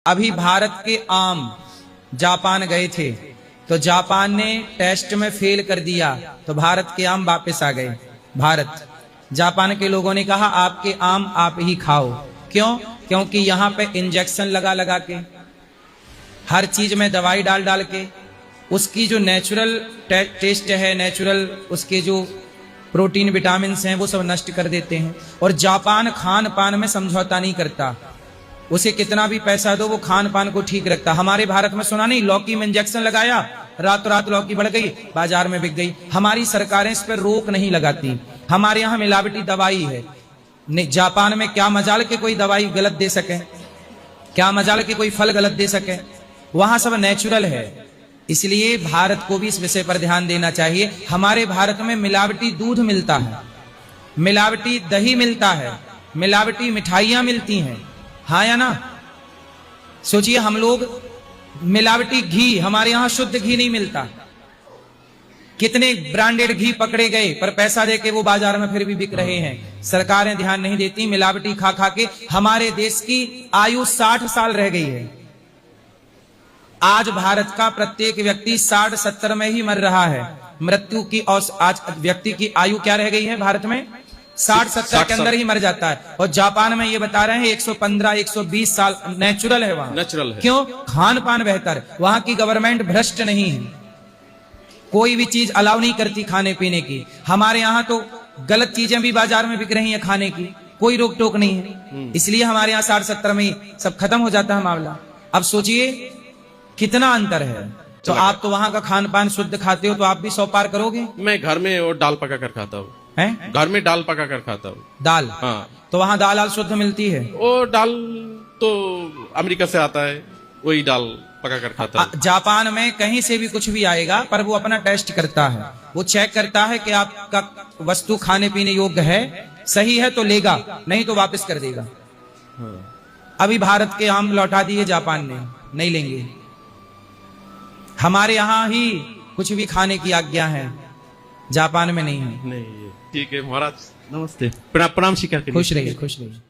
अभी भारत के आम जापान गए थे तो जापान ने टेस्ट में फेल कर दिया तो भारत के आम वापस आ गए। भारत जापान के लोगों ने कहा आपके आम आप ही खाओ। क्यों? क्योंकि यहाँ पे इंजेक्शन लगा लगा के, हर चीज में दवाई डाल डाल के उसकी जो नेचुरल टेस्ट है, नेचुरल उसके जो प्रोटीन विटामिन हैं वो सब नष्ट कर देते हैं। और जापान खान पान में समझौता नहीं करता, उसे कितना भी पैसा दो वो खान पान को ठीक रखता। हमारे भारत में सुना नहीं, लौकी में इंजेक्शन लगाया, रातों रात लौकी बढ़ गई, बाजार में बिक गई। हमारी सरकारें इस पर रोक नहीं लगाती। हमारे यहाँ मिलावटी दवाई है। जापान में क्या मजाल के कोई दवाई गलत दे सके, क्या मजाल के कोई फल गलत दे सके, वहां सब नेचुरल है। इसलिए भारत को भी इस विषय पर ध्यान देना चाहिए। हमारे भारत में मिलावटी दूध मिलता है, मिलावटी दही मिलता है, मिलावटी मिठाइयां मिलती हैं, हाँ या ना? सोचिए, हम लोग मिलावटी घी, हमारे यहां शुद्ध घी नहीं मिलता। कितने ब्रांडेड घी पकड़े गए पर पैसा देके वो बाजार में फिर भी बिक रहे हैं। सरकारें ध्यान नहीं देती। मिलावटी खा खा के हमारे देश की आयु 60 साल रह गई है। आज भारत का प्रत्येक व्यक्ति 60-70 में ही मर रहा है। मृत्यु की आज व्यक्ति की आयु क्या रह गई है भारत में? 60-70 के अंदर ही मर जाता है। और जापान में ये बता रहे हैं 115-120 साल नेचुरल है वहां। नेचुरल है। क्यों? खान पान बेहतर है। वहां की गवर्नमेंट भ्रष्ट नहीं है, कोई भी चीज अलाउ नहीं करती खाने पीने की। हमारे यहाँ तो गलत चीजें भी बाजार में बिक रही हैं खाने की, कोई रोक टोक नहीं है। इसलिए हमारे यहाँ 60-70 में ही सब खत्म हो जाता है मामला। अब सोचिए कितना अंतर है। तो आप तो वहां का खान पान शुद्ध खाते हो तो आप भी 100 पार करोगे। मैं घर में वो दाल पका कर खाता हूँ। हैं? घर में दाल पका कर खाता हूँ। दाल? हाँ। तो वहां दाल शुद्ध मिलती है? वो दाल तो अमेरिका से आता है, वही दाल पका कर खाता हूँ। जापान में कहीं से भी कुछ भी आएगा पर वो अपना टेस्ट करता है, वो चेक करता है कि आपका वस्तु खाने पीने योग्य है, सही है तो लेगा, नहीं तो वापस कर देगा। हाँ। अभी भारत के आम लौटा दिए जापान ने, नहीं लेंगे। हमारे यहाँ ही कुछ भी खाने की आज्ञा है, जापान में नहीं है। नहीं, ठीक है महाराज, नमस्ते, प्रणाम स्वीकार करिए। खुश रहिए, खुश रहिए।